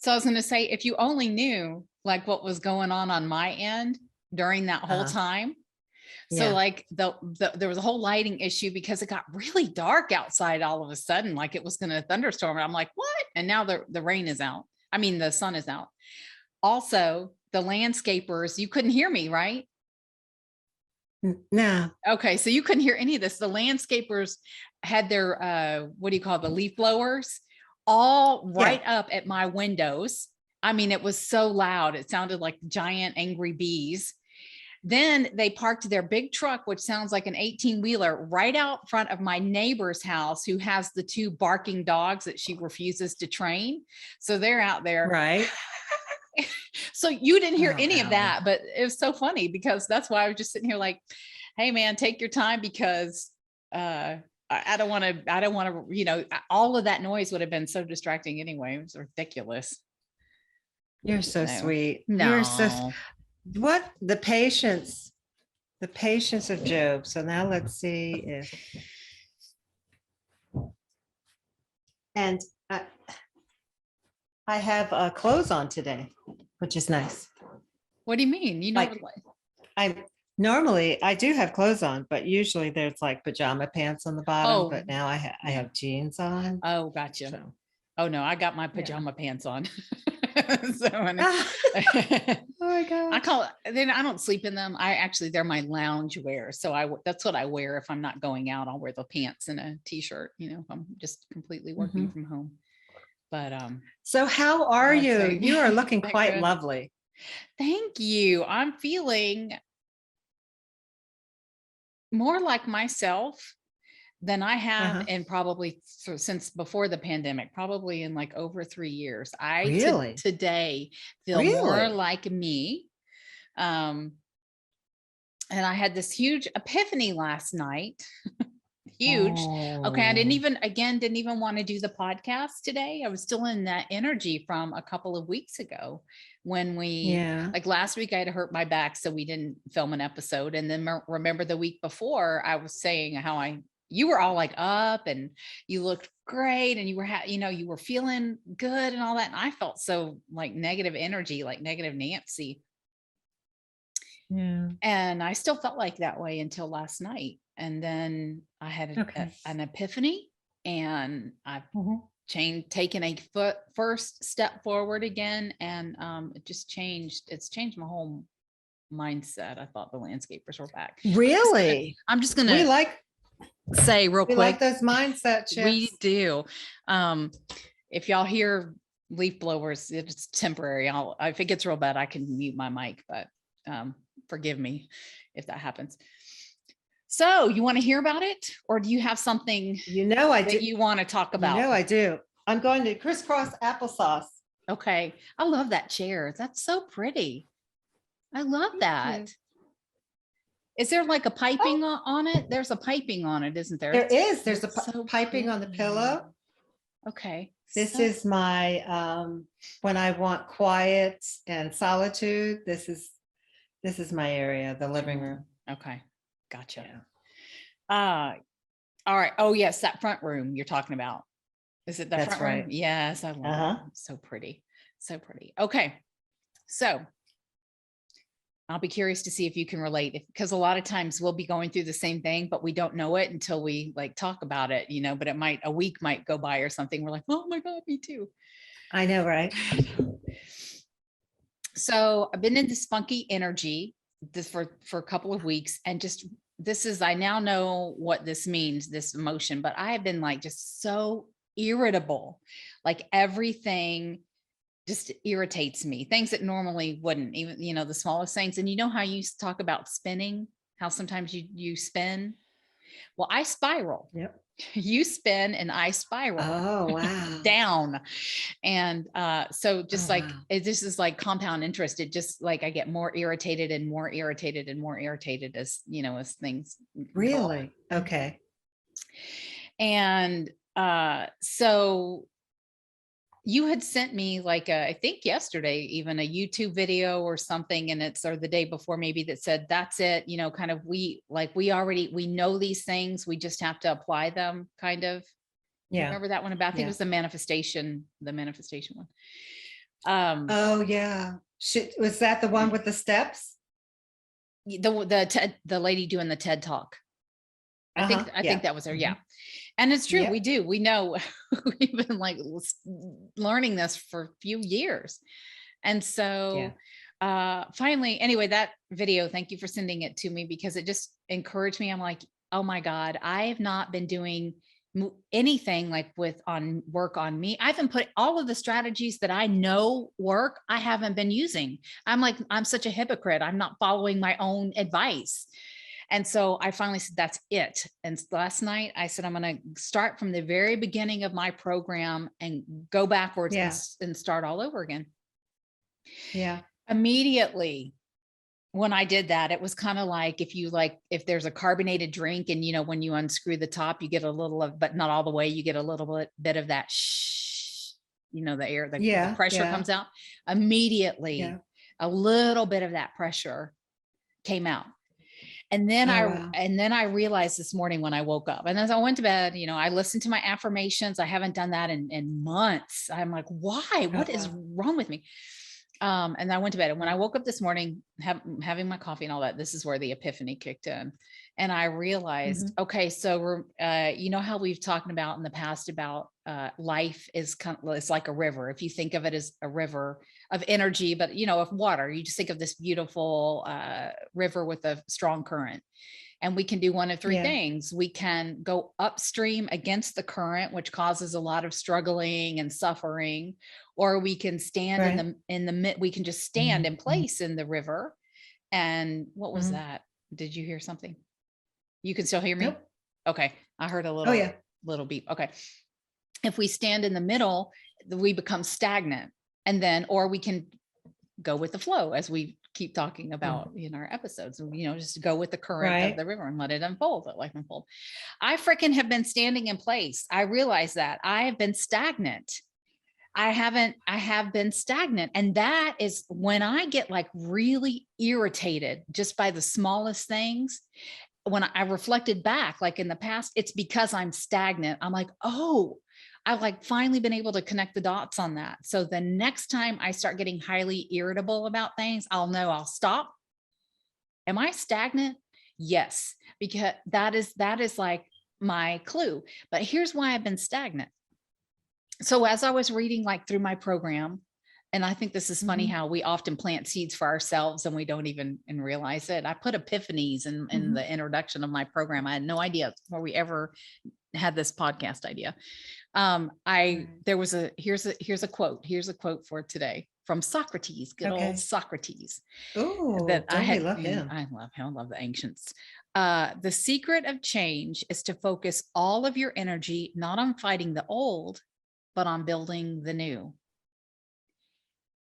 So I was going to say, if you only knew like what was going on my end during that whole time. So Yeah. like there was a whole lighting issue because it got really dark outside all of a sudden, like it was going to thunderstorm. And I'm like, what? And now the rain is out. I mean, the sun is out. Also, the landscapers, you couldn't hear me, right? No. Okay. So you couldn't hear any of this. The landscapers had their, what do you call it? The leaf blowers all right up at my windows. I mean, it was so loud. It sounded like giant angry bees. Then they parked their big truck, which sounds like an 18-wheeler, right out front of my neighbor's house, who has the 2 barking dogs that she refuses to train. So they're out there. Right. So you didn't hear any of that, but it was so funny because that's why I was just sitting here like, hey man, take your time, because I don't want to, you know, all of that noise would have been so distracting anyway. It was ridiculous. You're so sweet. No. You're so, what the patience of Job. So now let's see if, and I have clothes on today, which is nice. What do you mean? You know, like, I do have clothes on, but usually there's like pajama pants on the bottom, but now I have jeans on. Oh, gotcha. So. Oh no, I got my pajama pants on. So oh my God. I don't sleep in them. They're my lounge wear. So that's what I wear. If I'm not going out, I'll wear the pants and a t-shirt, you know, if I'm just completely working from home. But so how are you? You are looking quite lovely. Thank you. I'm feeling more like myself than I have in probably since before the pandemic, probably in like over 3 years. I today feel more like me. And I had this huge epiphany last night. Huge. Okay. I didn't even want to do the podcast today. I was still in that energy from a couple of weeks ago when like last week I had hurt my back, so we didn't film an episode. And then remember the week before I was saying how you were all like up and you looked great and you were, you were feeling good and all that. And I felt so like negative energy, like negative Nancy. Yeah. And I still felt like that way until last night. And then I had an epiphany, and I've taken a first step forward again. And it just changed. It's changed my whole mindset. I thought the landscapers were back. Really? I'm just going to say real quick. We like those mindset shifts. We do. If y'all hear leaf blowers, it's temporary. If it gets real bad, I can mute my mic, but forgive me if that happens. So you want to hear about it, or do you have something that you want to talk about? I do. I'm going to crisscross applesauce. Okay. I love that chair. That's so pretty. I love that. Is there like a piping on it? There's a piping on it, isn't there? There is. There's a piping on the pillow. Okay. This is my, when I want quiet and solitude, this is my area, the living room. Okay. Gotcha. Yeah. All right. Oh yes. That front room you're talking about. Is it that front room? Yes. I love it. So pretty. So pretty. Okay. So I'll be curious to see if you can relate, because a lot of times we'll be going through the same thing, but we don't know it until we like talk about it, but a week might go by or something. We're like, oh my God, me too. I know, right? So I've been in this funky energy for a couple of weeks, and I now know what this means, this emotion, but I have been like just so irritable, like everything just irritates me, things that normally wouldn't, even, the smallest things. And you know how you talk about spinning, how sometimes you spin? Well, I spiral. Yep. You spin and I spiral. Oh, wow. Down. And so just this is like compound interest. It just like I get more irritated and more irritated and more irritated as as things really go on. Okay. And so you had sent me like I think yesterday, even a YouTube video or something, and or the day before maybe, that said, that's it, kind of, we know these things, we just have to apply them, kind of. Yeah. Remember that one about, I think it was the manifestation one. Oh yeah. Was that the one with the steps? The lady doing the TED talk. I think that was her. Yeah. And it's true. Yep. We know we've been like learning this for a few years. And so finally, anyway, that video, thank you for sending it to me, because it just encouraged me. I'm like, oh my God, I have not been doing anything like work on me. I haven't put all of the strategies that I know work. I haven't been using. I'm like, I'm such a hypocrite. I'm not following my own advice. And so I finally said, that's it. And last night I said, I'm going to start from the very beginning of my program and go backwards and start all over again. Yeah. Immediately when I did that, it was kind of like if there's a carbonated drink and, you know, when you unscrew the top, you get a little of, but not all the way, you get a little bit of that, you know, the air, the pressure comes out immediately. A little bit of that pressure came out. And then I realized this morning when I woke up, and as I went to bed, you know, I listened to my affirmations. I haven't done that in months. I'm like, why? What is wrong with me? And I went to bed, and when I woke up this morning, having my coffee and all that, this is where the epiphany kicked in. And I realized, okay, so, you know how we've talked about in the past about life is it's like a river. If you think of it as a river of energy, but you know, of water, you just think of this beautiful river with a strong current. And we can do one of three things. We can go upstream against the current, which causes a lot of struggling and suffering, or we can stand in the we can just stand in place in the river. And what was that? Did you hear something? You can still hear me? Nope. Okay. I heard a little beep. Okay. If we stand in the middle, we become stagnant, and then, or we can go with the flow, as we keep talking about in our episodes, you know, just go with the current of the river and let it unfold, let life unfold. I freaking have been standing in place. I realize that I have been stagnant. I have been stagnant. And that is when I get like really irritated just by the smallest things. When I reflected back, like in the past, it's because I'm stagnant. I'm like, oh, I've like finally been able to connect the dots on that. So the next time I start getting highly irritable about things, I'll know, I'll stop. Am I stagnant? Yes, because that is like my clue. But here's why I've been stagnant. So as I was reading like through my program, and I think this is funny how we often plant seeds for ourselves and we don't even realize it. I put epiphanies in the introduction of my program. I had no idea where we ever had this podcast idea. Here's a quote for today from Socrates, good old Socrates. Oh, I love him. I love him. I love the ancients. The secret of change is to focus all of your energy, not on fighting the old, but on building the new.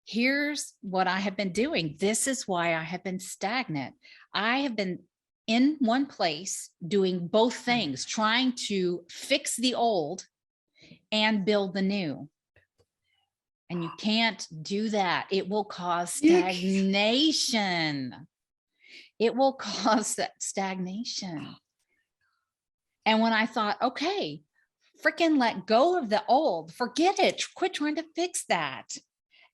Here's what I have been doing. This is why I have been stagnant. I have been in one place doing both things, trying to fix the old and build the new. And you can't do that. It will cause stagnation. It will cause that stagnation. And when I thought, okay, freaking let go of the old, forget it, quit trying to fix that,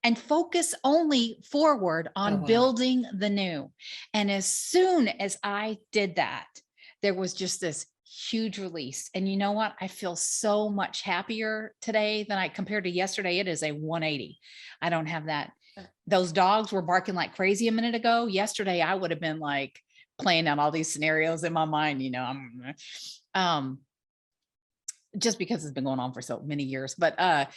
and focus only forward on building the new. And as soon as I did that, there was just this huge release. And you know what? I feel so much happier today than I compared to yesterday. It is a 180. I don't have that. Those dogs were barking like crazy a minute ago. Yesterday, I would have been like playing out all these scenarios in my mind, you know, just because it's been going on for so many years. But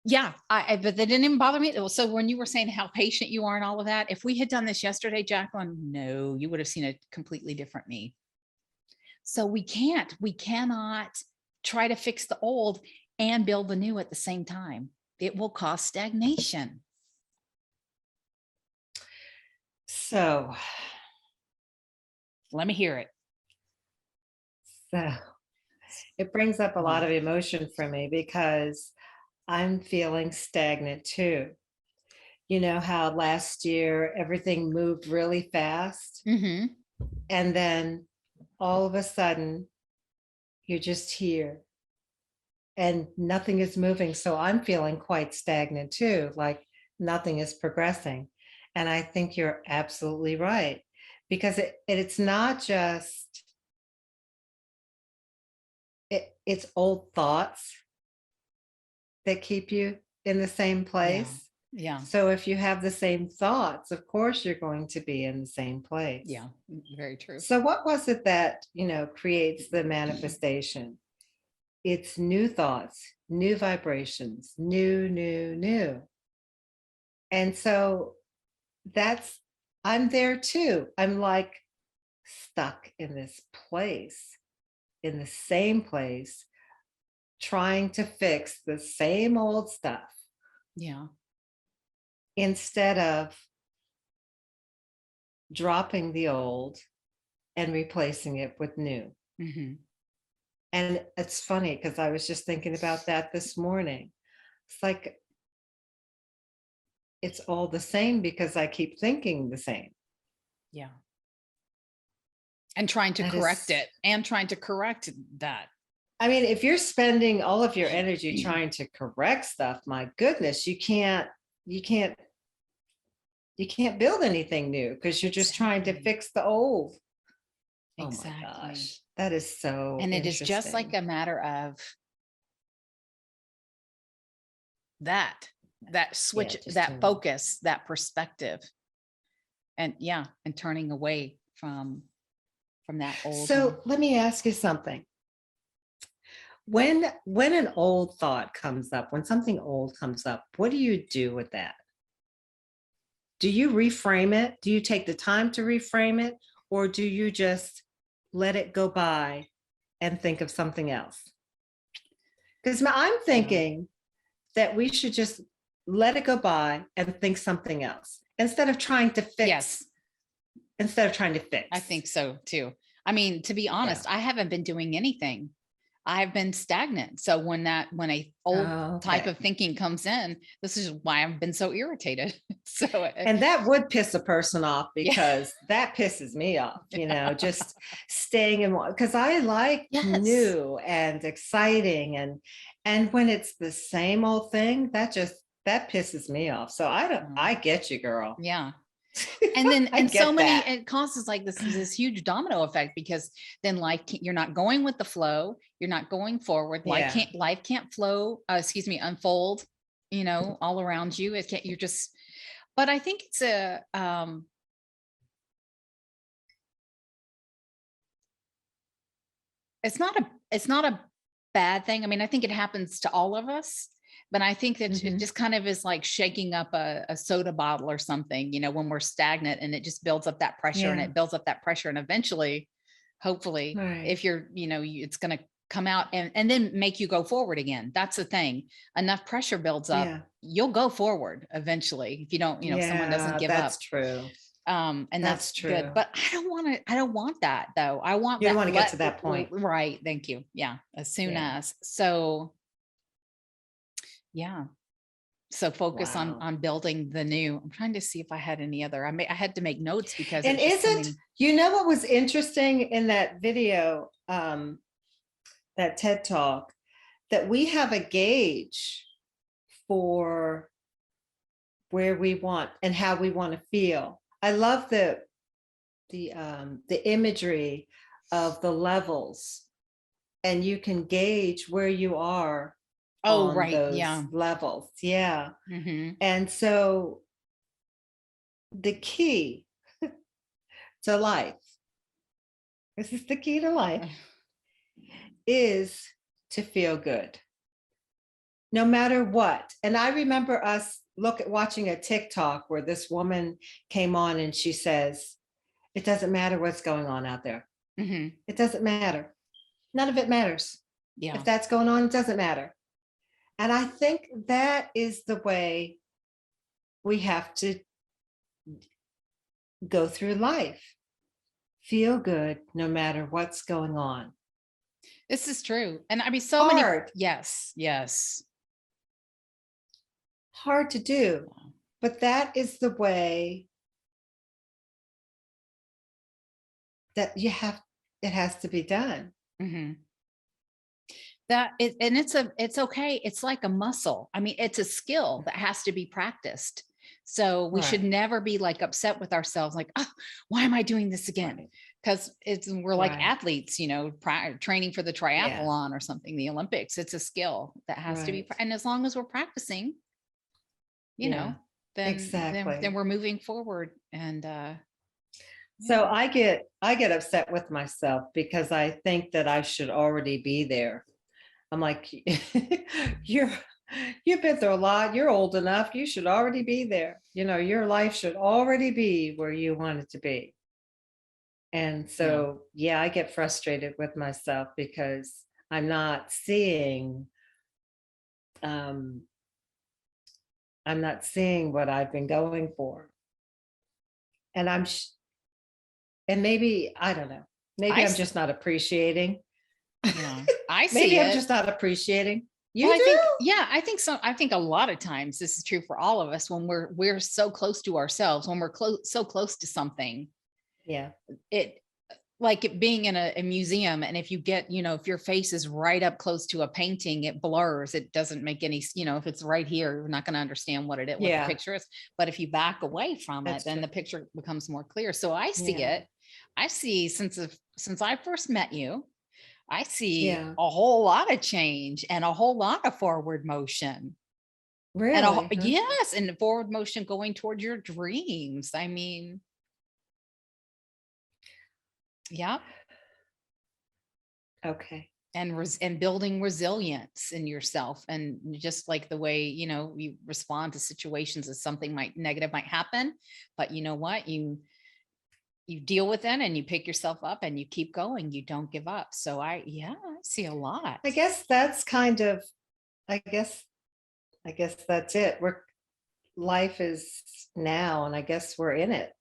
yeah, but they didn't even bother me. So when you were saying how patient you are and all of that, if we had done this yesterday, Jacqueline, no, you would have seen a completely different me. So we cannot try to fix the old and build the new at the same time. It will cause stagnation. So let me hear it. So it brings up a lot of emotion for me because I'm feeling stagnant too. You know how last year everything moved really fast, and then all of a sudden you're just here and nothing is moving. So I'm feeling quite stagnant too. Like nothing is progressing. And I think you're absolutely right, because it's not just it's old thoughts that keep you in the same Yeah. place. Yeah. So if you have the same thoughts, of course you're going to be in the same place. Yeah. Very true. So what was it that, creates the manifestation? It's new thoughts, new vibrations, new. And so that's, I'm there too. I'm like stuck in this place, in the same place, trying to fix the same old stuff Yeah. instead of dropping the old and replacing it with new. Hmm. And it's funny because I was just thinking about that this morning. It's like it's all the same because I keep thinking the same. Yeah. And trying to That correct is, it and trying to correct that. I mean, if you're spending all of your energy trying to correct stuff, my goodness, you can't, you can't build anything new because you're just trying to fix the old. Oh my Exactly. gosh, that is so And it is just like interesting. a matter of that Yeah, switch, just that turn it. focus, that perspective, and yeah, and turning away from that old one. So let me ask you something. When an old thought comes up, when something old comes up, what do you do with that? Do you reframe it? Do you take the time to reframe it? Or do you just let it go by and think of something else? Because I'm Yeah. thinking that we should just let it go by and think something else instead of trying to fix. Yes, Instead of trying to fix. I think so too. I mean, to be Yeah. honest, I haven't been doing anything. I've been stagnant. So when a old type Okay. of thinking comes in, this is why I've been so irritated. So And that would piss a person off yeah. because that pisses me off, just staying in one, because I like Yes. new and exciting, and when it's the same old thing, that pisses me off. So I get you, girl. Yeah. And then, I and so get many, that. it causes like this huge domino effect, because then you're not going with the flow. You're not going forward. Yeah. Life can't flow, unfold, all around you. It can't, you're just, but I think it's not a bad thing. I mean, I think it happens to all of us, but I think that it Mhm. just kind of is like shaking up a soda bottle or something, when we're stagnant, and it just builds up that pressure, and Yeah. it builds up that pressure. And eventually, hopefully, Right. if you're, it's going to come out and then make you go forward again. That's the thing. Enough pressure builds up, Yeah. you'll go forward eventually. If you don't, if someone doesn't Yeah, give up. that's true. And That's that's good, true. but I don't want that though. I want You don't that want to get to that point. right. Thank you. Yeah. As soon Yeah. as, so yeah. So focus Wow. on building the new. I'm trying to see if I had any other, I had to make notes because And it's just isn't, coming. what was interesting in that video, that TED talk, that we have a gauge for where we want and how we want to feel. I love the imagery of the levels, and you can gauge where you are Oh, on right. those Yeah. levels. Yeah. Hmm. And so the key to life, this is the key to life, is to feel good no matter what. And I remember us watching a TikTok where this woman came on and she says, it doesn't matter what's going on out there. Hmm. It doesn't matter. None of it matters. Yeah. If that's going on, it doesn't matter. And I think that is the way we have to go through life. Feel good no matter what's going on. This is true. And I mean, so many, Hard, yes, yes. hard to do, but that is the way that it has to be done. Hmm. And it's okay. It's like a muscle. I mean, it's a skill that has to be practiced. So we should never be like upset with ourselves, like, oh, why am I doing this again? Because we're like athletes, you know, training for the triathlon or something, the Olympics. It's a skill that has to be, and as long as we're practicing, you know, then we're moving forward. And so I get upset with myself because I think that I should already be there. I'm like, you've been through a lot. You're old enough. You should already be there. You know, your life should already be where you want it to be. And so, I get frustrated with myself because I'm not seeing, I'm not seeing what I've been going for. And and maybe, I don't know, maybe I'm just not appreciating. Yeah, I see maybe I'm just not appreciating. I think, I think so. I think a lot of times this is true for all of us when we're so close to ourselves, when we're so close to something. Yeah. It, like it being in a museum, and if you get, you know, if your face is right up close to a painting, it blurs. It doesn't make any, you know, if it's right here, you're not going to understand what what the picture is. But if you back away from it, then the picture becomes more clear. So I see it. I see since I first met you, I see a whole lot of change and a whole lot of forward motion. Really? And yes, and forward motion going toward your dreams. I mean, yeah. Okay. And building resilience in yourself, and just like the way, you know, you respond to situations as something negative might happen, but you know what, you deal with it and you pick yourself up and you keep going. You don't give up. So I see a lot. I guess that's kind of, I guess that's it. Life is now, and I guess we're in it.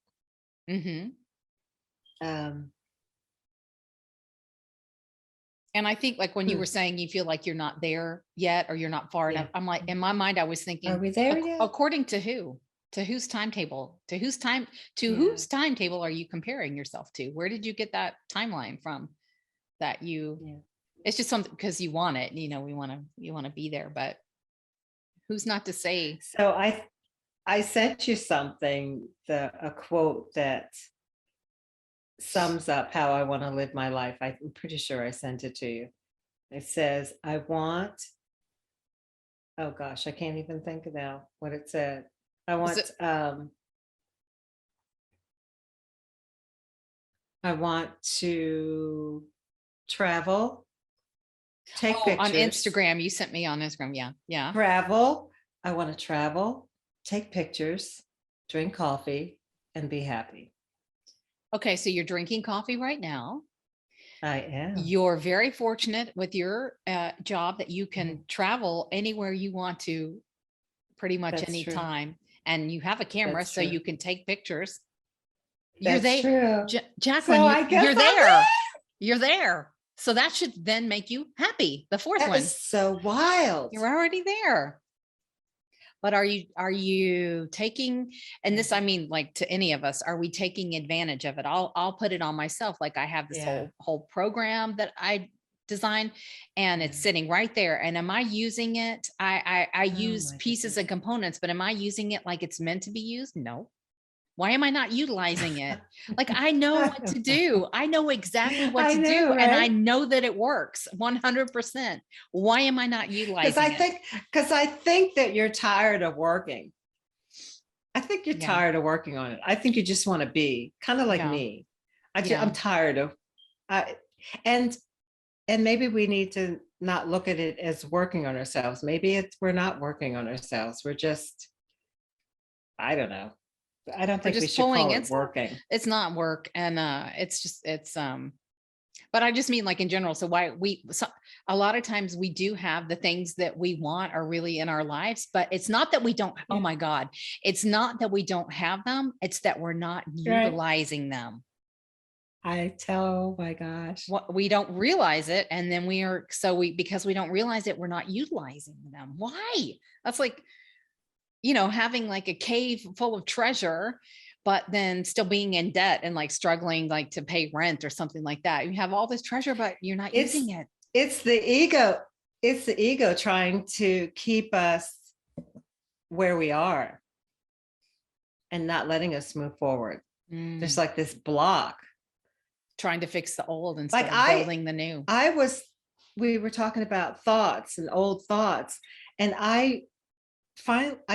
And I think, like, when you were saying you feel like you're not there yet, or you're not far enough, I'm like, in my mind, I was thinking, are we there yet? According to who? To whose timetable? Whose timetable are you comparing yourself to? Where did you get that timeline from? That it's just something because you want it, you know, you want to be there, but who's not to say? So I sent you something, a quote that sums up how I want to live my life. I'm pretty sure I sent it to you. It says, oh gosh, I can't even think of now what it said. I want to travel, take pictures. On Instagram, you sent me on Instagram. Yeah. Travel. I want to travel, take pictures, drink coffee, and be happy. Okay, so you're drinking coffee right now. I am. You're very fortunate with your job that you can travel anywhere you want to, pretty much anytime. And you have a camera, so you can take pictures. You're there, Jacqueline. So you're there. You're there. So that should then make you happy. The fourth one. Is so wild. You're already there. But are you taking, and this, I mean, like to any of us, are we taking advantage of it? I'll put it on myself. Like I have this whole program that I designed, and it's sitting right there. And am I using it? I use pieces and components, but am I using it like it's meant to be used? No. Why am I not utilizing it? Like, I know what to do. I know exactly what to do. Right? And I know that it works 100%. Why am I not utilizing it? Because I think that you're tired of working. I think you're tired of working on it. I think you just want to be kind of like me. I'm tired of, and maybe we need to not look at it as working on ourselves. Maybe we're not working on ourselves. We're just, I don't know. I don't think we should call it working. It's not work. And but I just mean like in general. So a lot of times we do have the things that we want are really in our lives, but it's not that we don't, oh my God, it's not that we don't have them. It's that we're not utilizing them. Oh my gosh. We don't realize it. And then because we don't realize it, we're not utilizing them. Why? That's like, you know, having like a cave full of treasure, but then still being in debt and like struggling like to pay rent or something like that. You have all this treasure, but you're not using it. It's the ego. It's the ego trying to keep us where we are. and not letting us move forward. There's Mm. like this block. Trying to fix the old instead Like of building the new. we were talking about thoughts and old thoughts, and I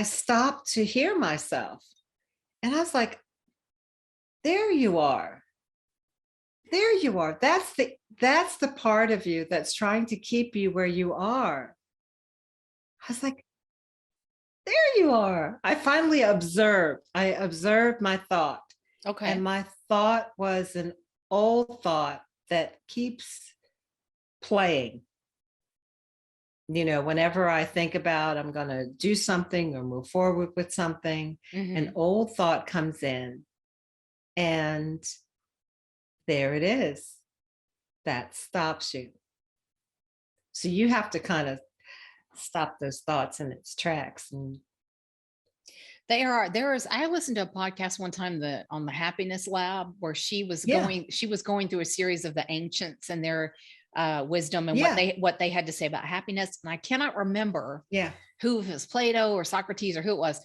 stopped to hear myself, and I was like, there you are. There you are. That's the part of you that's trying to keep you where you are. I was like, there you are. I finally observed. I observed my thought. Okay. And my thought was an old thought that keeps playing. You know, whenever I think about I'm going to do something or move forward with something, an old thought comes in, and there it is. That stops you. So you have to kind of stop those thoughts in its tracks. And I listened to a podcast one time on the Happiness Lab, where she was going through a series of the ancients and their wisdom and what they had to say about happiness. And I cannot remember who, if it was Plato or Socrates or who it was.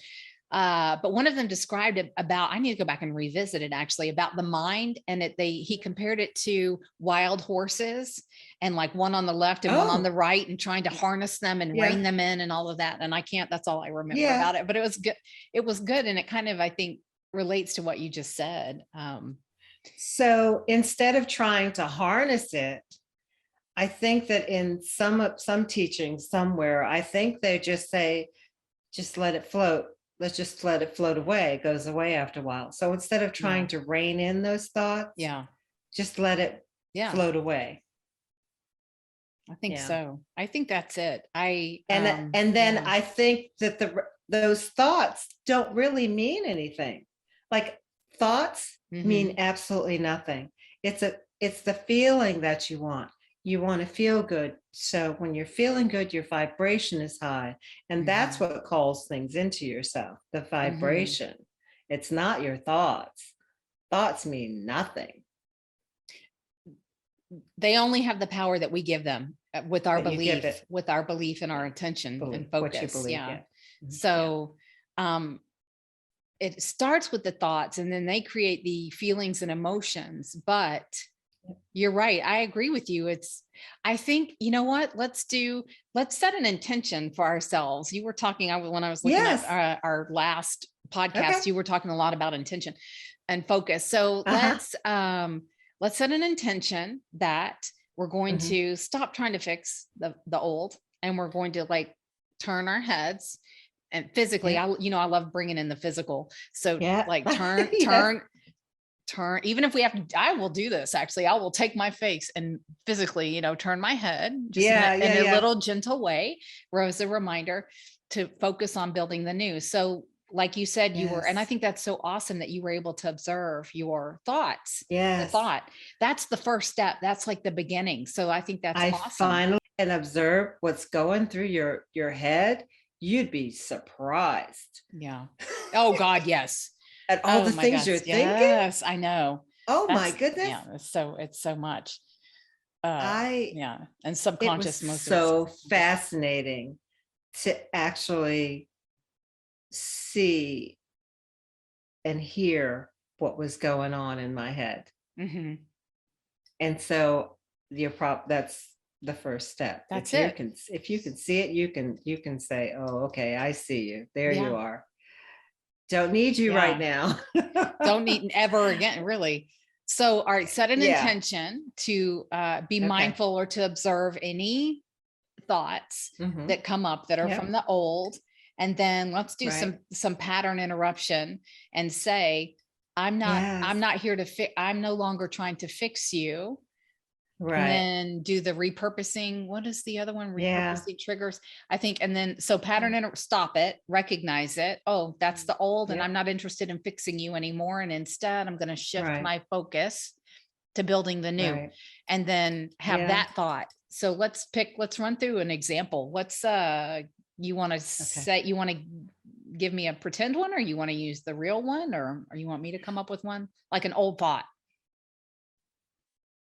But one of them described it about, I need to go back and revisit it actually, about the mind. And he compared it to wild horses, and like one on the left and one on the right, and trying to harness them and rein them in and all of that. And that's all I remember about it, but it was good. It was good. And it kind of, I think, relates to what you just said. So instead of trying to harness it, I think that in some teachings somewhere, I think they just say, just let it float. Let's just let it float away. It goes away after a while. So instead of trying to rein in those thoughts, just let it float away. I think so. I think that's it. I think that those thoughts don't really mean anything. Like thoughts mean absolutely nothing. It's the feeling that you want. You want to feel good. So when you're feeling good, your vibration is high. And that's what calls things into yourself, the vibration. It's not your thoughts. Thoughts mean nothing. They only have the power that we give them with our belief and our intention and focus. So it starts with the thoughts, and then they create the feelings and emotions. But you're right. I agree with you. I think, you know what, let's set an intention for ourselves. You were talking, when I was looking at our last podcast, you were talking a lot about intention and focus. So let's set an intention that we're going to stop trying to fix the old, and we're going to like turn our heads and physically, I love bringing in the physical. So like turn, even if we have to, I will do this. Actually, I will take my face and physically, turn my head just in a little gentle way, as a reminder to focus on building the new. So like you said, you were, and I think that's so awesome that you were able to observe your thoughts. The thought, that's the first step. That's like the beginning. So I think that's awesome. Finally and observe what's going through your head. You'd be surprised. Yeah. Oh God. Yes. At all the things you're thinking. Yes, I know. Oh my goodness. Yeah. It's so much. And subconscious. It was so fascinating to actually see and hear what was going on in my head. And so that's the first step. That's it. If you can see it, you can say, oh, okay, I see you. There you are. Don't need you right now. Don't need ever again, really. So, all right, set an intention to be mindful or to observe any thoughts that come up that are from the old. And then let's do some pattern interruption and say, I'm not here to fix, I'm no longer trying to fix you. Right. And then do the repurposing. What is the other one? Repurposing triggers, I think. And then, so pattern, stop it, recognize it. Oh, that's the old, and I'm not interested in fixing you anymore. And instead I'm going to shift my focus to building the new, and then have that thought. So let's run through an example. What's you want to say, you want to give me a pretend one, or you want to use the real one, or you want me to come up with one, like an old thought?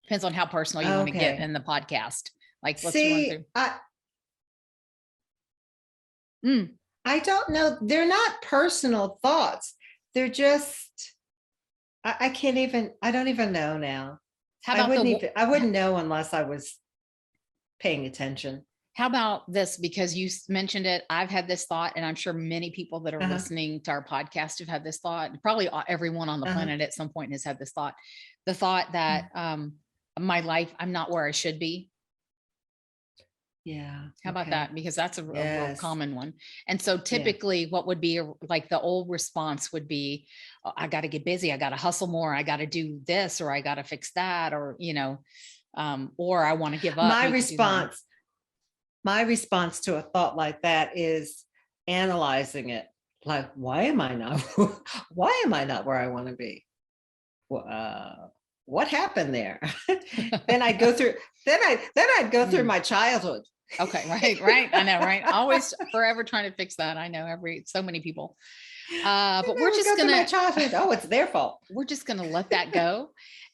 Depends on how personal you want to get in the podcast. Like, let's run through. I don't know. They're not personal thoughts. they're just, I can't even, I don't even know now. How about I wouldn't know unless I was paying attention. How about this? Because you mentioned it, I've had this thought, and I'm sure many people that are listening to our podcast have had this thought. Probably everyone on the planet at some point has had this thought. The thought that my life, I'm not where I should be. Yeah. How about that? Because that's a real common one. And so typically what would be like the old response would be, oh, I got to get busy. I got to hustle more. I got to do this, or I got to fix that, or, or I want to give up. My response to a thought like that is analyzing it. Like, why am I not where I want to be? What happened there? Then I'd go through my childhood. Okay, right. I know, right? Always forever trying to fix that. I know so many people. But we're just gonna my childhood. Oh, it's their fault. We're just gonna let that go.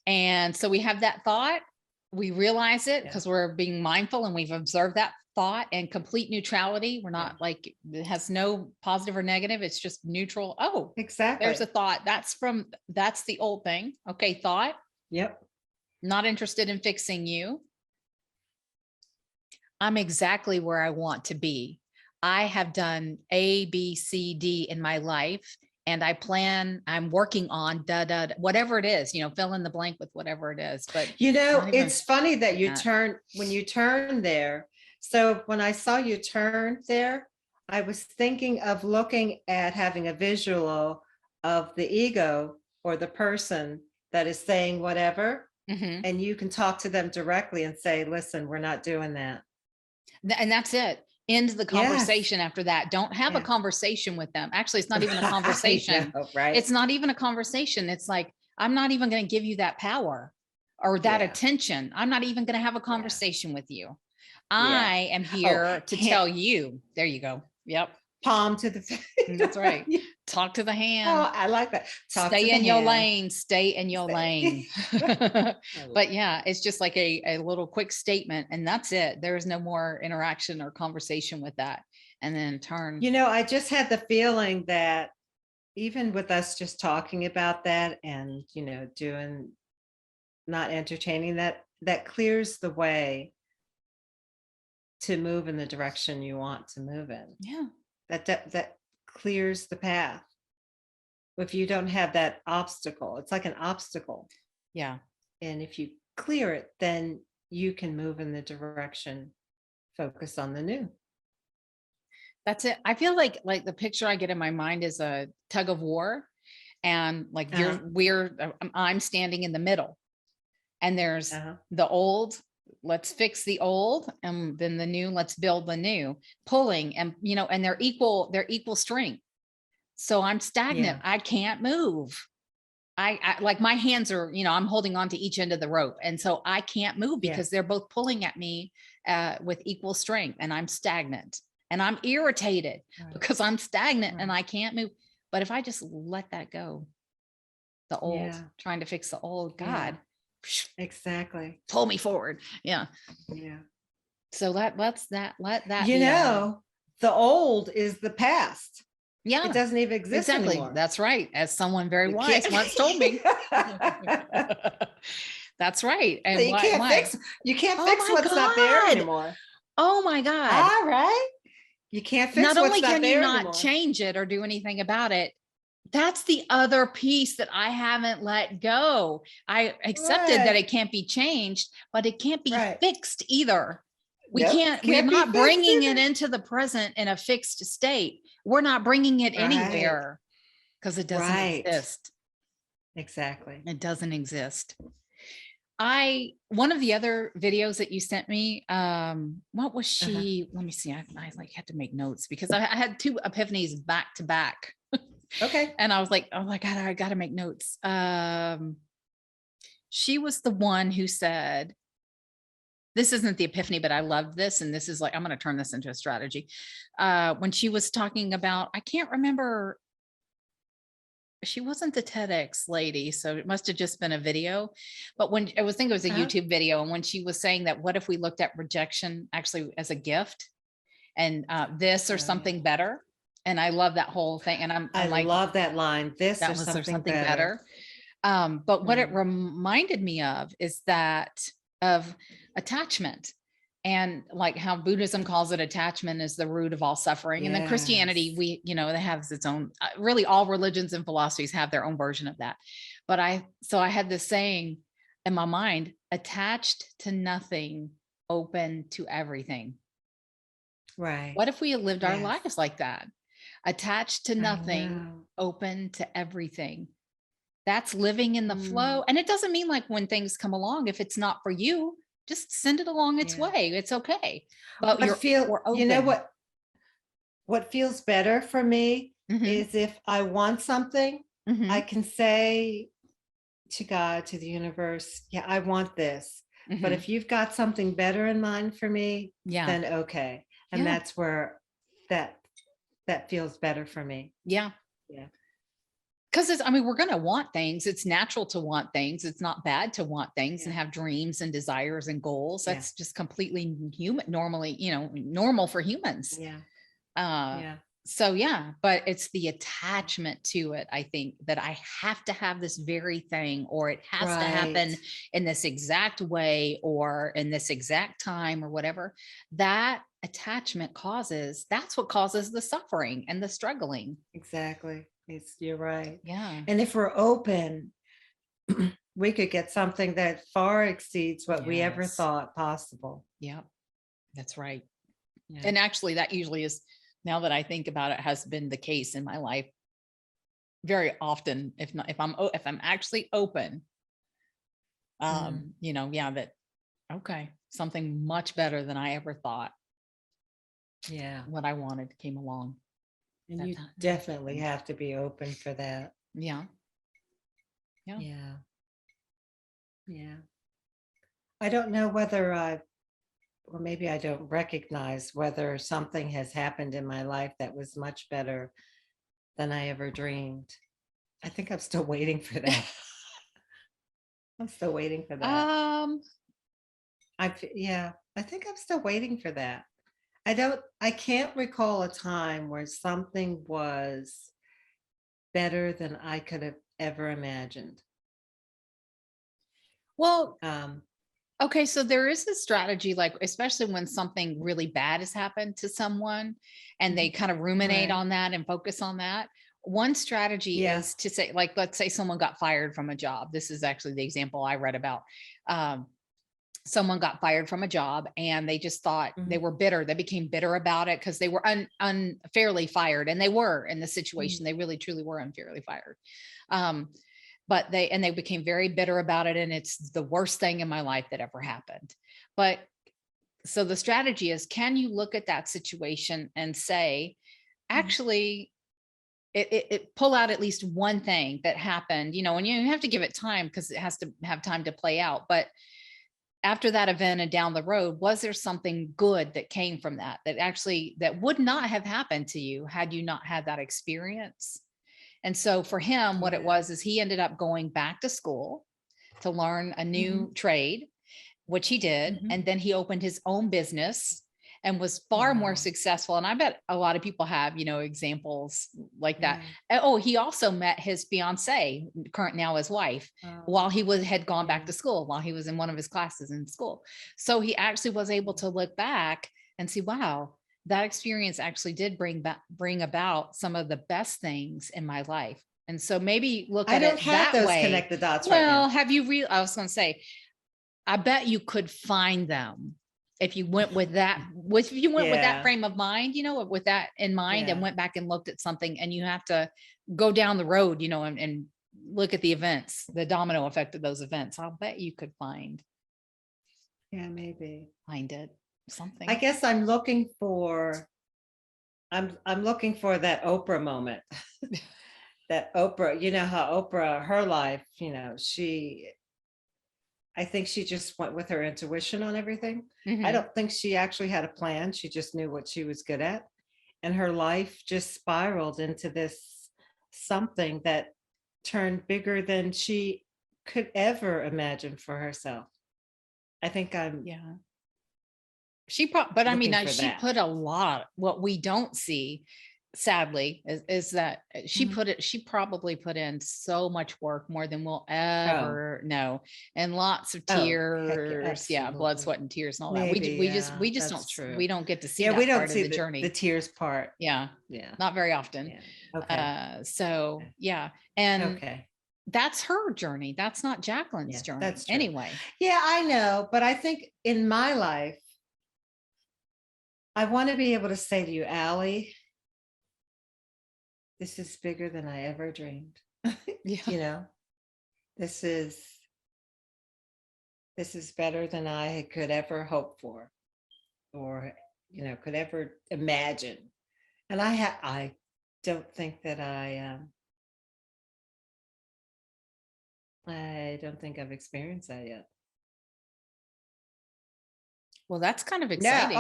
And so we have that thought, we realize it because we're being mindful and we've observed that thought, and complete neutrality. We're not like, it has no positive or negative. It's just neutral. Oh, exactly. There's a thought. That's the old thing. Okay. Thought. Yep. Not interested in fixing you. I'm exactly where I want to be. I have done A, B, C, D in my life, and I'm working on whatever it is, fill in the blank with whatever it is. But it's funny that when you turn there. So when I saw you turn there, I was thinking of looking at having a visual of the ego or the person that is saying whatever, and you can talk to them directly and say, listen, we're not doing that. And that's it. End the conversation after that. Don't have a conversation with them. Actually, it's not even a conversation. Right? It's not even a conversation. It's like, I'm not even going to give you that power or that attention. I'm not even going to have a conversation with you. I am here to tell you. There you go. Yep. Palm to the face. That's right. Talk to the hand. Oh, I like that. Stay in your lane. Stay in your lane. But yeah, it's just like a little quick statement, and that's it. There is no more interaction or conversation with that. And then turn. I just had the feeling that even with us just talking about that and, not entertaining that clears the way to move in the direction you want to move in. Yeah. That clears the path. If you don't have that obstacle, it's like an obstacle. Yeah. And if you clear it, then you can move in the direction, focus on the new. That's it. I feel like the picture I get in my mind is a tug of war, and like I'm standing in the middle, and there's the old, let's fix the old, and then the new, let's build the new, pulling, and and they're equal strength. So I'm stagnant. I can't move. I like, my hands are, I'm holding on to each end of the rope, and so I can't move because they're both pulling at me with equal strength, and I'm stagnant, and I'm irritated because I'm stagnant and I can't move. But if I just let that go, the old, trying to fix the old, God. Exactly. Pull me forward. Yeah. So let that the old is the past. Yeah. It doesn't even exist anymore. That's right. As someone very wise once told me. That's right. And so you can't fix what's not there anymore. Oh my God. All right. You can't fix not what's only not can there you not anymore. Change it or do anything about it. That's the other piece that I haven't let go. I accepted that it can't be changed, but it can't be fixed either. We're not bringing it into the present in a fixed state. We're not bringing it anywhere because it doesn't exist. Exactly. It doesn't exist. One of the other videos that you sent me, what was she? Let me see. I had to make notes because I had two epiphanies back to back. Okay. And I was like, oh my God, I got to make notes. She was the one who said, this isn't the epiphany, but I loved this. And this is like, I'm going to turn this into a strategy. When she was talking about, I can't remember, she wasn't the TEDx lady, so it must've just been a video, but when I think it was a YouTube video. And when she was saying that, what if we looked at rejection actually as a gift and this or something better? And I love that whole thing. And I I'm like, love that line. This or that was there something something better. better. But what it Mm. reminded me of is that of attachment, and like how Buddhism calls it, attachment is the root of all suffering. And then Christianity, Yes. that has its own, really all religions and philosophies have their own version of that. But I had this saying in my mind: attached to nothing, open to everything. Right. What if we had lived our Yes. lives like that? Attached to I nothing, know. open to everything. That's living in the flow. Mm. And it doesn't mean like when things come along, if it's not for you, just send it along its Yeah. way. It's okay. But What feel we're you know open. what feels better for me Hmm. is if I want something, I Hmm. can say to God, to the universe, yeah, I want this. But Hmm. if you've got something better in mind for me, Yeah. then okay. And Yeah. that's where that that feels better for me. Yeah. Yeah. Because we're going to want things. It's natural to want things. It's not bad to want things and Yeah. have dreams and desires and goals. Yeah. That's just completely human, normally, normal for humans. Yeah. Uh, Yeah. so yeah, but it's the attachment to it, I think, that I have to have this very thing, or it has to Right. happen in this exact way, or in this exact time, or whatever. That attachment that's what causes the suffering and the struggling. Exactly. You're right. Yeah. And if we're open, we could get something that far exceeds what we ever Yes. thought possible. Yeah. That's right. Yeah. And actually, that usually is, now that I think about it, has been the case in my life very often. If not, if I'm actually open, Mm. yeah, that okay, something much better than I ever thought, Yeah. what I wanted came along And that you time. definitely have to be open for that. Yeah. Yeah. Yeah. Yeah. I don't know whether or maybe I don't recognize whether something has happened in my life that was much better than I ever dreamed. I think I'm still waiting for that. I'm still waiting for that. um Yeah, I think I'm still waiting for that. I can't recall a time where something was better than I could have ever imagined. well, Um, okay, so there is a strategy, like especially when something really bad has happened to someone and they mhm, kind of ruminate right. on that and focus on that. One strategy Yeah. is to say, like, let's say someone got fired from a job. This is actually the example I read about. Um, Someone got fired from a job and they just thought, they Mhm, were bitter. They became bitter about it because they were unfairly fired, and they were in the mm, situation. They really truly were unfairly fired. Um, but they became very bitter about it, and it's the worst thing in my life that ever happened. But so the strategy is, can you look at that situation and say, mm, actually, it pull out at least one thing that happened, and you have to give it time because it has to have time to play out. But after that event and down the road, was there something good that came from that would not have happened to you had you not had that experience? And so for him, what it yeah. was is he ended up going back to school to learn a Mhm, new trade, which he did. mhm. And then he opened his own business and was far more Wow. successful. And I bet a lot of people have, examples like that. Yeah. Oh, he also met his fiance, current now his wife, Oh, while had gone back yeah. to school, while he was in one of his classes in school. So he actually was able Yeah. to look back and see, wow, that experience actually did bring about some of the best things in my life. And so maybe look I at don't it have that those way. connected dots right Well, now. I was going to say, I bet you could find them if you went with that, if you went with that Yeah. frame of mind, with that in mind, and Yeah. went back and looked at something. And you have to go down the road, and look at the events, the domino effect of those events. I'll bet you could Yeah, maybe. find it, I something. guess I'm looking for that Oprah moment. That Oprah, you know how Oprah, her life, I think she just went with her intuition on everything. I Hmm. don't think she actually had a plan. She just knew what she was good at. And her life just spiraled into this something that turned bigger than she could ever imagine for herself. I think I'm Yeah. But I mean, looking for she that. put a lot, what we don't see. sadly, is that Mhm. she probably put in so much work, more than we'll Oh, ever know, and lots of oh, heck yeah, tears, yeah, blood, absolutely. sweat, and tears and all that. Maybe, yeah, We just don't that's true. we don't get to see Yeah, we that don't part of see the the journey. tears part. Yeah, Yeah, not very often. yeah. Okay, So yeah, and okay. that's her journey. That's not Jacqueline's Yeah, journey that's true. anyway. Yeah, I know, but I think in my life, I wanna be able to say to you, Allie, this is bigger than I ever dreamed. Yeah. You know? This is this is better than I could ever hope for or, could ever imagine. And I don't think that I don't think I've experienced that yet. Well, that's kind of No, exciting.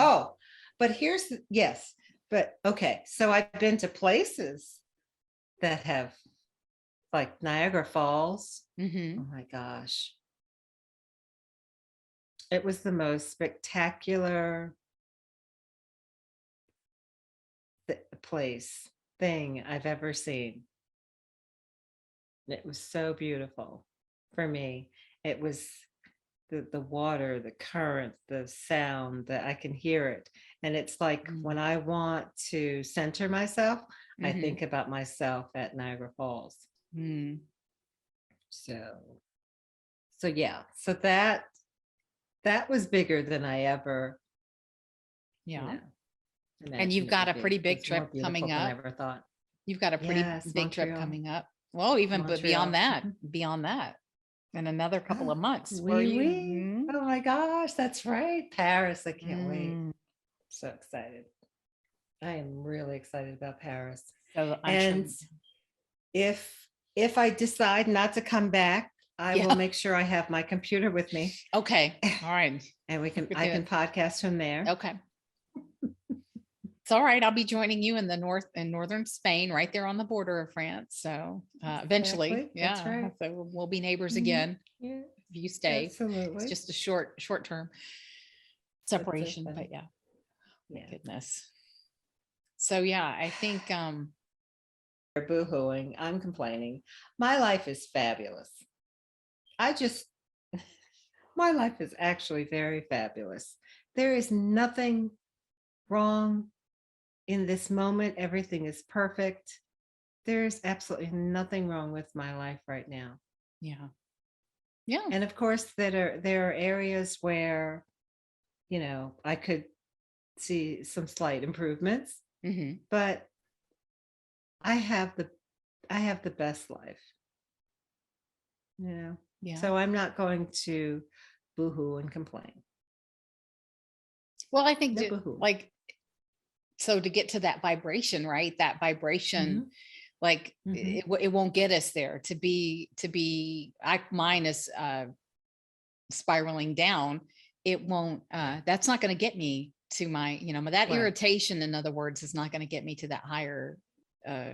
but yes, but okay. So I've been to places that have, like, Niagara Falls. Hmm. Oh my gosh. It was the most spectacular place thing I've ever seen. It was so beautiful for me. It was the water, the current, the sound that I can hear it. And it's like when I want to center myself, I Hmm. think about myself at Niagara Falls. Mm. So so yeah, so that was bigger than I ever, you Yeah. know, And you've imagined it got would a be. pretty It big was more trip coming beautiful than I up. ever thought. You've got a pretty Yes, big trip Montreal. coming up. Well, even but Montreal. beyond that, in another couple of months. Where are Oui, you? oui. Oh my gosh, that's right. Paris. I can't wait. Mm. So excited. I am really excited about Paris. So I'm sure. And if I decide not to come back, I will Yeah. make sure I have my computer with me Okay. All right. and Good I to can it. podcast from there. Okay. It's all right. I'll be joining you in northern Spain, right there on the border of France. So eventually, Exactly. That's yeah. right. So we'll be neighbors Mhm. again Yeah, if you stay. It's absolutely. just a short term That's so separation, but funny. yeah, my Yeah. goodness. So yeah, I think You're boohooing. I'm complaining. My life is fabulous. I just my life is actually very fabulous. There is nothing wrong in this moment. Everything is perfect. There is absolutely nothing wrong with my life right now. yeah. Yeah. And of course, there are areas where, I could see some slight improvements, Hmm. but I have the I have the best life, you know. Yeah. So I'm not going to boohoo and complain. Well, I think No boohoo. like, so to get to that vibration, right? That vibration, Hmm. like Hmm. it won't get us there mine is spiraling down. It won't, Yeah. that's not going to get me to my, that Right. irritation, in other words, is not going to get me to that higher uh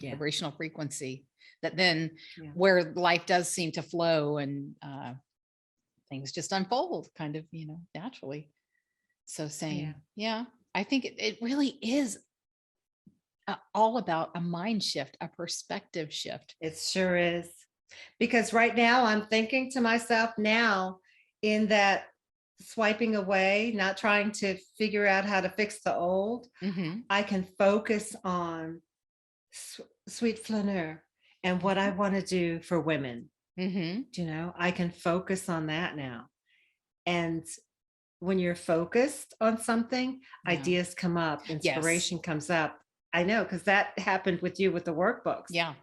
Yeah. vibrational frequency, that then Yeah. where life does seem to flow, and things just unfold kind of, naturally. So Yeah. saying, yeah, I think it really is all about a mind shift, a perspective shift. It sure is. Because right now I'm thinking to myself now in that swiping away, not trying to figure out how to fix the old, Hmm. I can focus on sweet flaneur and what I want to do for women. Hmm. I can focus on that now. And when you're focused on something, Yeah. ideas come up, Yes. inspiration comes up. I know because that happened with you with the workbooks, Yeah.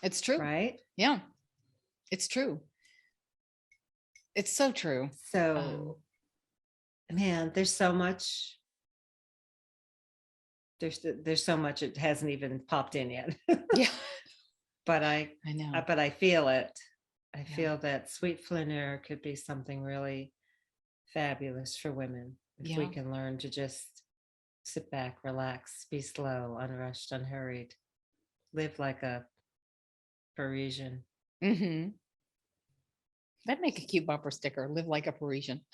It's true. right? Yeah. It's true. It's so true. So, man, there's so much it hasn't even popped in yet. Yeah. but I I know. but I feel it. I Yeah. feel that sweet flaneur could be something really fabulous for women if we Yeah. can learn to just sit back, relax, be slow, unrushed, unhurried, live like a Parisian. Hmm. That'd make a cute bumper sticker. Live like a Parisian.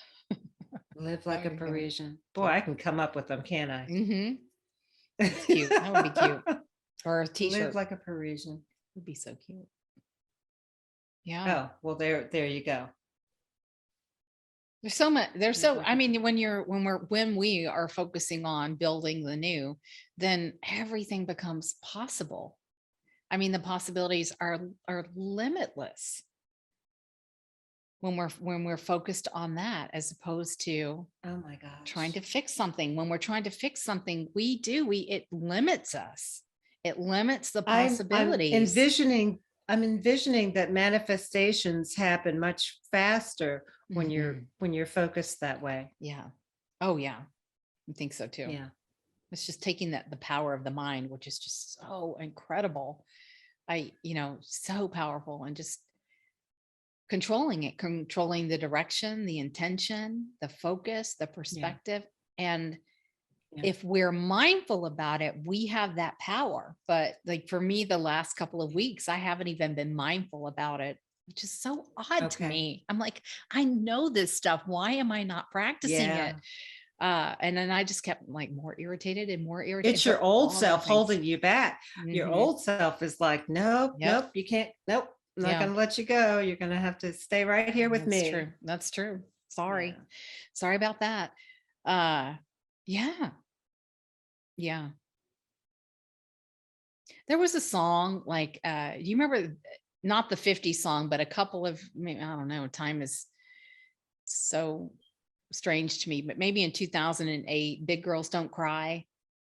Live That like a would be good. Parisian. Boy, I can come up with them, can't I? Hmm. That's cute. That would be cute. Or a t-shirt. Live like a Parisian. Would be so cute. Yeah. Oh, well, there you go. There's so much, I mean, when we are focusing on building the new, then everything becomes possible. I mean, the possibilities are limitless when we're focused on that, as opposed to, oh my gosh, trying to fix something. When we're trying to fix something, it limits us. It limits the possibilities. I'm envisioning that manifestations happen much faster when you're focused that way. Yeah. Oh yeah. I think so too. Yeah. It's just taking the power of the mind, which is just so incredible. So powerful, and just controlling the direction, the intention, the focus, the perspective. And if we're mindful about it, we have that power. But like for me, the last couple of weeks, I haven't even been mindful about it, which is so odd to me. I'm like, I know this stuff. Why am I not practicing it? And then I just kept like more irritated and more irritated. It's your old self holding you back. Your old self is like, nope, you can't, nope, I'm not going to let you go. You're going to have to stay right here with me. True. That's true. Sorry about that. Yeah. There was a song like, you remember, not the 50s song, but a couple of, maybe, I don't know, time is so strange to me, but maybe in 2008, Big Girls Don't Cry.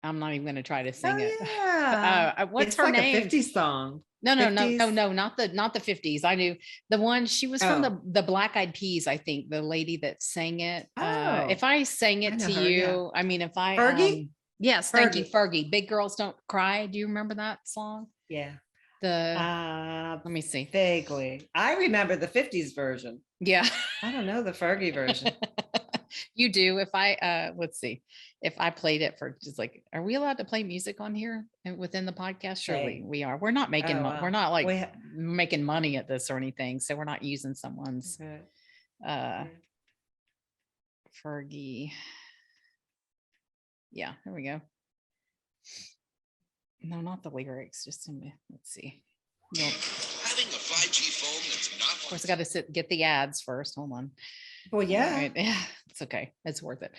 I'm not even going to try to sing it. Yeah. What's her name? A 50s song. No, not the 50s. I knew the one, she was from the Black Eyed Peas, I think, the lady that sang it. If I sang it to you, I mean, if I Fergie? Yes, thank you, Fergie. Big Girls Don't Cry. Do you remember that song? Yeah. Let me see. Vaguely. I remember the 50s version. Yeah. I don't know the Fergie version. You do. If I let's see. If I played it for just like, are we allowed to play music on here and within the podcast? Surely we are. We're not making we're not like making money at this or anything. So we're not using someone's Fergie. Yeah, there we go. No, not the lyrics. Just a minute. Let's see. Nope. Having a 5G phone that's not. Of course, I got to get the ads first. Hold on. Well, yeah. Right. Yeah, it's okay. It's worth it.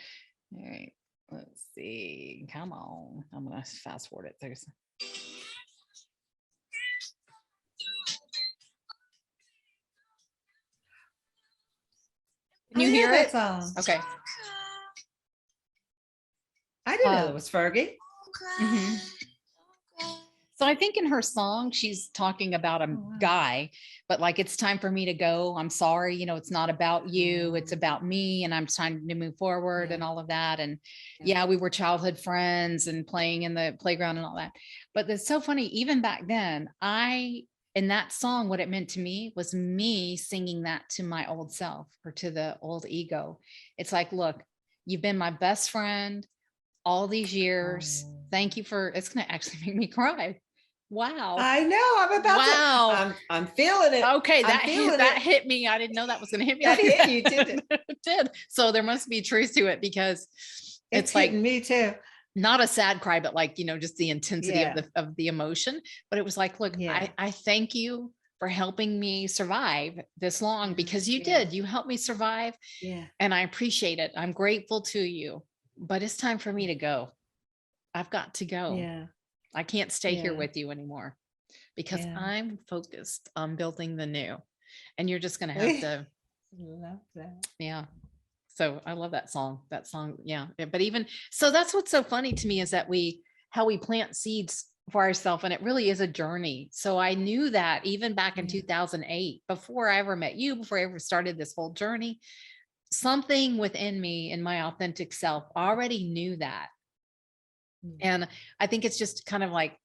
All right. Let's see. Come on. I'm gonna fast forward it. There's. Can you hear it? Okay. I didn't know it was Fergie. So I think in her song, she's talking about a guy, but like, it's time for me to go. I'm sorry. It's not about you. It's about me. And I'm trying to move forward and all of that. And we were childhood friends and playing in the playground and all that. But it's so funny. Even back then, in that song, what it meant to me was me singing that to my old self, or to the old ego. It's like, look, you've been my best friend all these years. Thank you for, it's going to actually make me cry. Wow. I know. I'm about to. I'm feeling it. Okay. That hit me. I didn't know that was going to hit me. That hit you, didn't it? It did. So there must be truth to it, because it's like me too. Not a sad cry, but like, just the intensity of the emotion. But it was like, look, I thank you for helping me survive this long, because you did. You helped me survive. Yeah. And I appreciate it. I'm grateful to you. But it's time for me to go. I've got to go. Yeah. I can't stay here with you anymore, because I'm focused on building the new, and you're just going to have to. Love that. Yeah. So I love that song. Yeah. But even so, that's what's so funny to me, is that how we plant seeds for ourselves, and it really is a journey. So I knew that even back in 2008, before I ever met you, before I ever started this whole journey, something within me, in my authentic self, already knew that. And I think it's just kind of like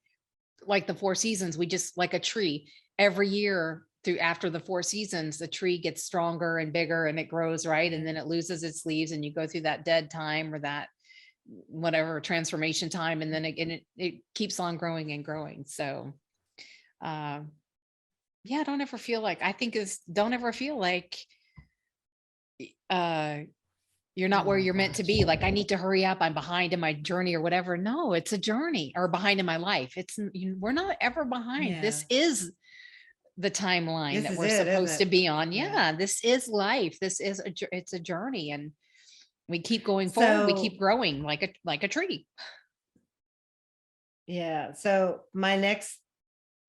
the 4 seasons. We just, like a tree, every year after the 4 seasons, the tree gets stronger and bigger, and it grows, right? And then it loses its leaves, and you go through that dead time, or that whatever transformation time. And then it keeps on growing and growing. So, don't ever feel like, You're Oh not where my you're meant to gosh. be. Like, I need to hurry up. I'm behind in my journey or whatever. No, it's a journey, or behind in my life. We're not ever behind. This Yeah. is the timeline This that is we're it, isn't supposed to it? be on. Yeah. Yeah, this is life. It's a journey, and we keep going forward. We keep So, growing like a tree. yeah. So my next,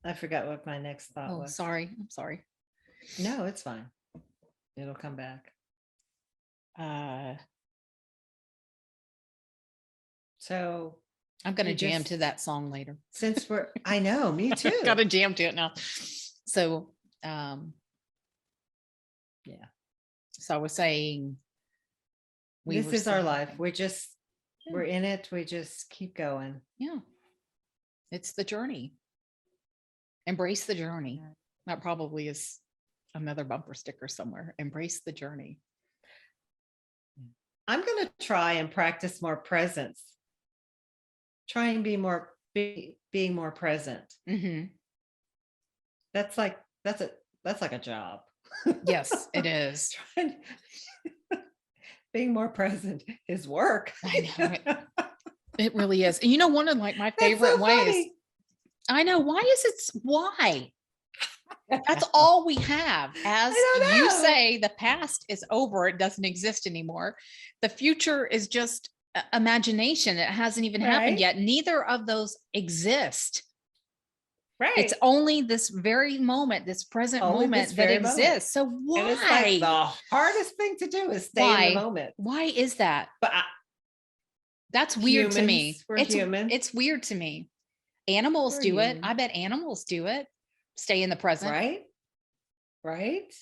I forgot what my next thought Oh, was. sorry. I'm sorry. No, it's fine. It'll come back. So I'm gonna we jam just, to that song later. since I know, me too. Gotta jam to it now. So, Yeah. so I was saying, This is our life. saying- We're in it. We just keep going. Yeah. It's the journey. Embrace the journey. That probably is another bumper sticker somewhere. Embrace the journey. I'm going to try and practice more presence. Try and being more present. Mm-hmm. That's like a job. Yes, it is. Being more present is work. I know it really is. And you know, one of like my favorite ways. Funny. I know. Why? That's all we have. As you say, the past is over. It doesn't exist anymore. The future is just imagination. It hasn't even happened yet. Neither of those exist. Right. It's only this very moment, this present moment that exists. So why? And it's like the hardest thing to do is stay in the moment. Why is that? But that's weird to me. We're human. It's weird to me. Animals do it. I bet animals do it. Stay in the present. Right.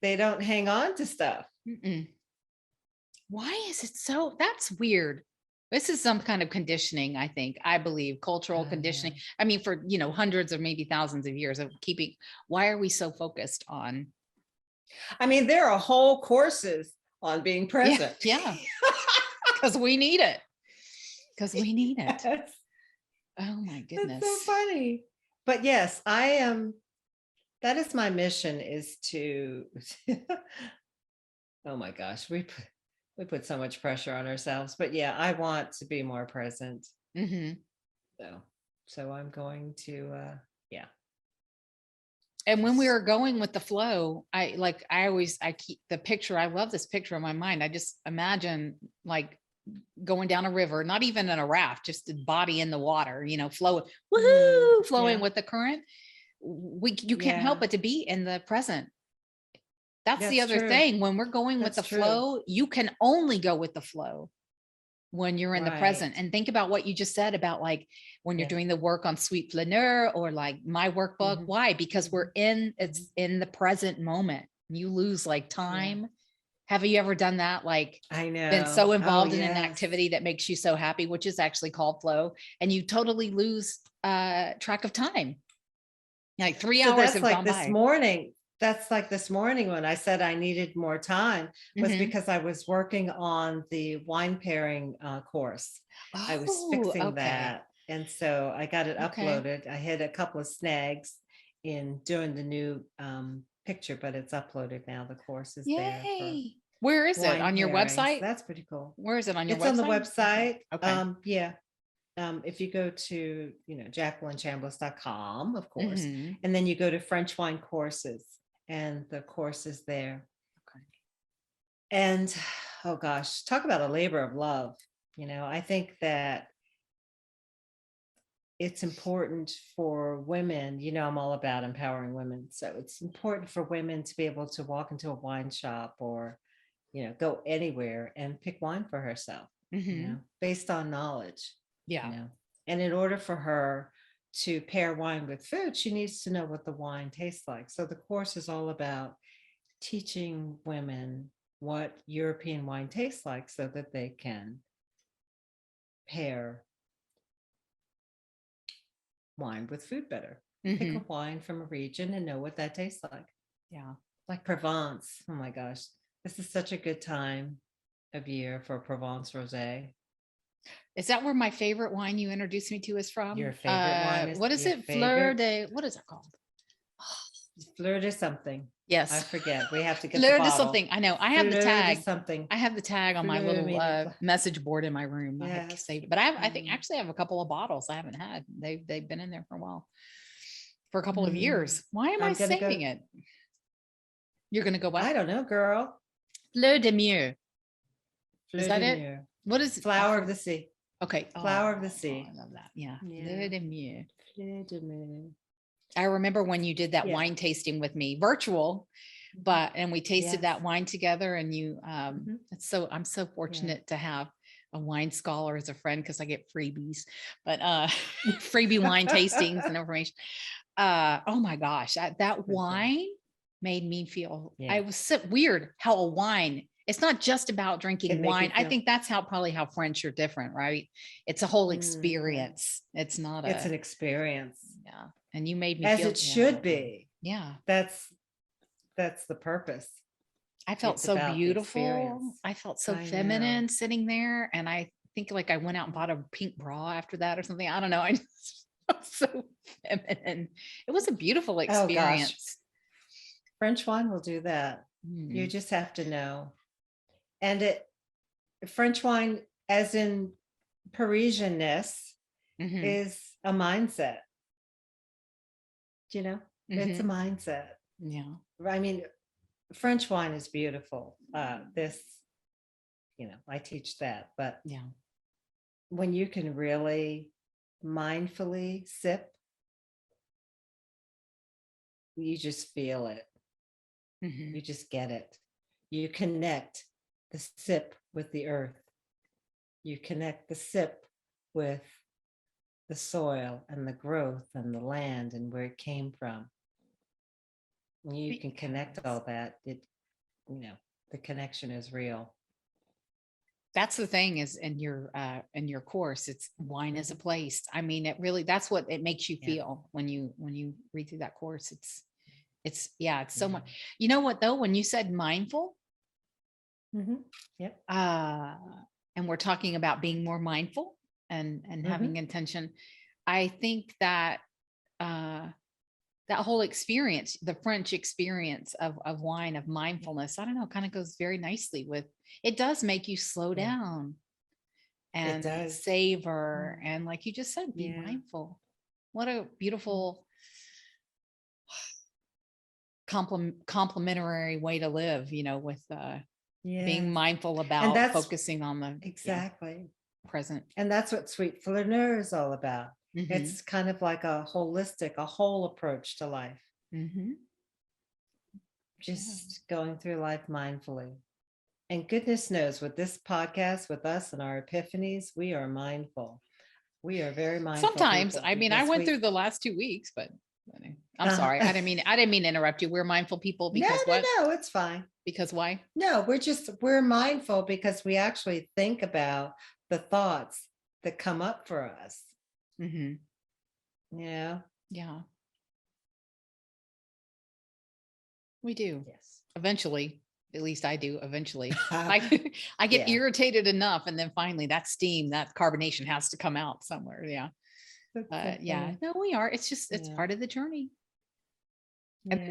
They don't hang on to stuff. Mm-mm. Why is it so? That's weird. This is some kind of conditioning, I believe, cultural conditioning. Yeah. I mean, for, hundreds or maybe thousands of years of keeping, why are we so focused on? I mean, there are whole courses on being present. Yeah. Because we need it. Yes. Oh my goodness. That's so funny. But yes, I am. That is my mission, is to, oh my gosh, we put so much pressure on ourselves, but yeah, I want to be more present. Mm-hmm. So I'm going to, yeah. And when we were going with the flow, I keep the picture. I love this picture in my mind. I just imagine like going down a river, not even in a raft, just the body in the water, flowing, flowing with the current. You can't help but to be in the present. That's the other thing. When we're going with the flow, you can only go with the flow when you're in the present. And think about what you just said about like when you're doing the work on Sweet Flaneur or like my workbook. Why? Because it's in the present moment. You lose like time. Yeah. Have you ever done that? Like, I know, been so involved in an activity that makes you so happy, which is actually called flow, and you totally lose track of time. Like 3 hours have gone by. That's like this morning when I said I needed more time was because I was working on the wine pairing course. I was fixing that. And so I got it uploaded. I had a couple of snags in doing the new picture, but it's uploaded now. The course is there. Where is it? On your website? That's pretty cool. Where is it on your website? It's on the website. Okay. Yeah. If you go to, JacquelineChambliss.com, of course, and then you go to French wine courses and the course is there. Okay. And, oh gosh, talk about a labor of love. I think that it's important for women, I'm all about empowering women. So it's important for women to be able to walk into a wine shop or, go anywhere and pick wine for herself, based on knowledge. Yeah. And in order for her to pair wine with food, she needs to know what the wine tastes like. So the course is all about teaching women what European wine tastes like so that they can pair wine with food better. Pick a wine from a region and know what that tastes like. Yeah. Like Provence. Oh my gosh. This is such a good time of year for Provence Rosé. Is that where my favorite wine you introduced me to is from? Your favorite wine is what is it? Fleur de, what is it called? Fleur de something. Yes. I forget. We have to get Fleur the de bottle. something. I know. I have the Fleur de tag. something. I have the tag on my Fleur, little meaning message board in my room. I have yes. saved it, but I think actually I have a couple of bottles I haven't had. They've been in there for a while, for a couple of years. Why am I saving it? You're gonna go what? I don't know, girl. Fleur de mieux. Fleur Is that de it? mieux. What is Flower of the sea? Okay. Flower of the sea. I love that. Yeah. Fleur de mieux. Fleur de mieux. I remember when you did that wine tasting with me, virtual, and we tasted that wine together, and you I'm so fortunate to have a wine scholar as a friend, because I get freebies, but freebie wine tastings and information. Oh my gosh, that wine made me feel, I was so weird how a wine, it's not just about drinking wine. I think that's probably how French are different, right? It's a whole experience. It's not it's an experience. Yeah. And you made me as feel it should be. Yeah. That's the purpose. I felt so beautiful. I felt so feminine sitting there. And I think like I went out and bought a pink bra after that or something. I don't know. I just felt so feminine. It was a beautiful experience. French wine will do that. You just have to know. And French wine, as in Parisianness, is a mindset. You know, it's a mindset. Yeah. I mean, French wine is beautiful. This, I teach that, but when you can really mindfully sip, you just feel it. You just get it. You connect the sip with the earth. You connect the sip with the soil and the growth and the land and where it came from. You can connect all that. The connection is real. That's the thing, is in your course, it's wine is a place. I mean, it really, that's what it makes you feel when you read through that course. It's so much. You know what though, when you said mindful, Yep. And we're talking about being more mindful and having intention, I think that that whole experience, the French experience of wine, of mindfulness, I don't know, kind of goes very nicely with, it does make you slow down and savor. And like you just said, be mindful. What a beautiful complementary way to live, with being mindful about focusing on the present. And that's what Sweet Flaneur is all about. It's kind of like a holistic, a whole approach to life. Just going through life mindfully. And goodness knows, with this podcast, with us and our epiphanies, we are mindful. We are very mindful. Sometimes, I mean, I went through the last 2 weeks, but I'm sorry. I didn't mean to interrupt you. We're mindful people because No, it's fine. Because why? No, we're mindful because we actually think about the thoughts that come up for us. Yeah. We do. Yes. Eventually, at least I do. Eventually, I get irritated enough, and then finally, that steam, that carbonation has to come out somewhere. Yeah. No, we are. It's just it's part of the journey. And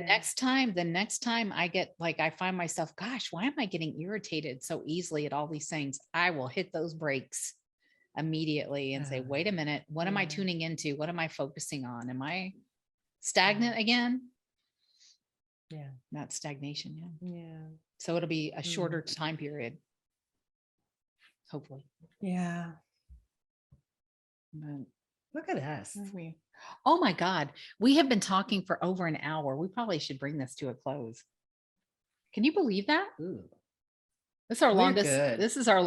the next time I get I find myself, gosh, why am I getting irritated so easily at all these things? I will hit those brakes immediately and say, wait a minute, what am I tuning into? What am I focusing on? Am I stagnant again? Not stagnation. So it'll be a shorter time period, hopefully. But look at us. Oh my God, we have been talking for over an hour. We probably should bring this to a close. Can you believe that? This is our longest. This is our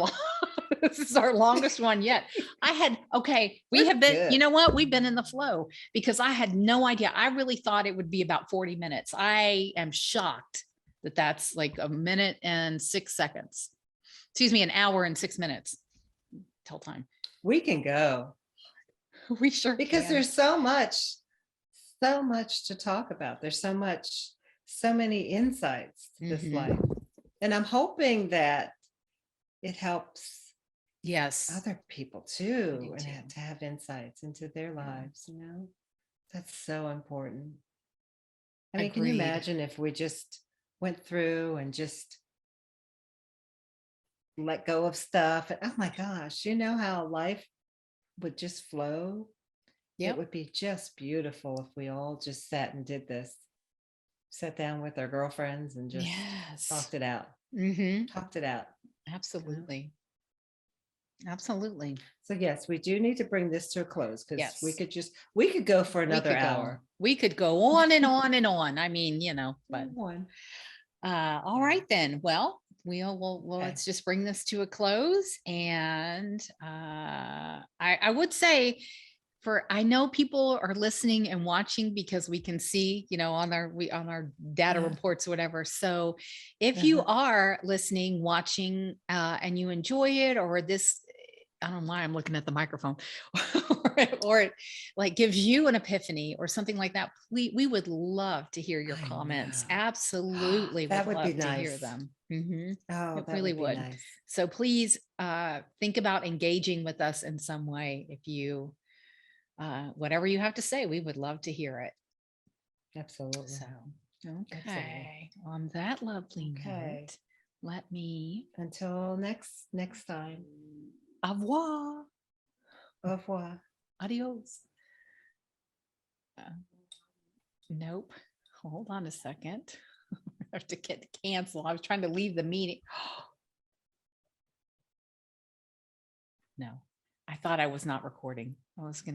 this is our longest one yet. We have been, you know what? We've been in the flow because I had no idea. I really thought it would be about 40 minutes. I am shocked that that's like a minute and 6 seconds. Excuse me, an hour and 6 minutes. Tell time. We can go. We sure because can. There's so much to talk about. There's so many insights to this life. And I'm hoping that it helps other people too, and to have insights into their lives. That's so important. I mean, can you imagine if we just went through and just let go of stuff? And oh my gosh, you know how life would just flow? It would be just beautiful if we all just sat and did this. Sat down with our girlfriends and just talked it out. Talked it out. Absolutely. Absolutely. So yes, we do need to bring this to a close, because we could go for another hour. We could go on and on and on. I mean, you know, but all right then. Well, let's just bring this to a close. And I would say, I know people are listening and watching, because we can see, you know, on our data reports or whatever. So if you are listening, watching, and you enjoy it, or this, I don't know why I'm looking at the microphone, or it like gives you an epiphany or something like that, we would love to hear your comments. Absolutely. That would be nice to hear nice. them. Oh, It that really would be nice. So please think about engaging with us in some way. If you, whatever you have to say, we would love to hear it. Absolutely. So, okay. On that lovely note, let me, until next time. Au revoir. Au revoir. Adios. Nope. Hold on a second. I have to get to cancel. I was trying to leave the meeting. No, I thought I was not recording. I was going to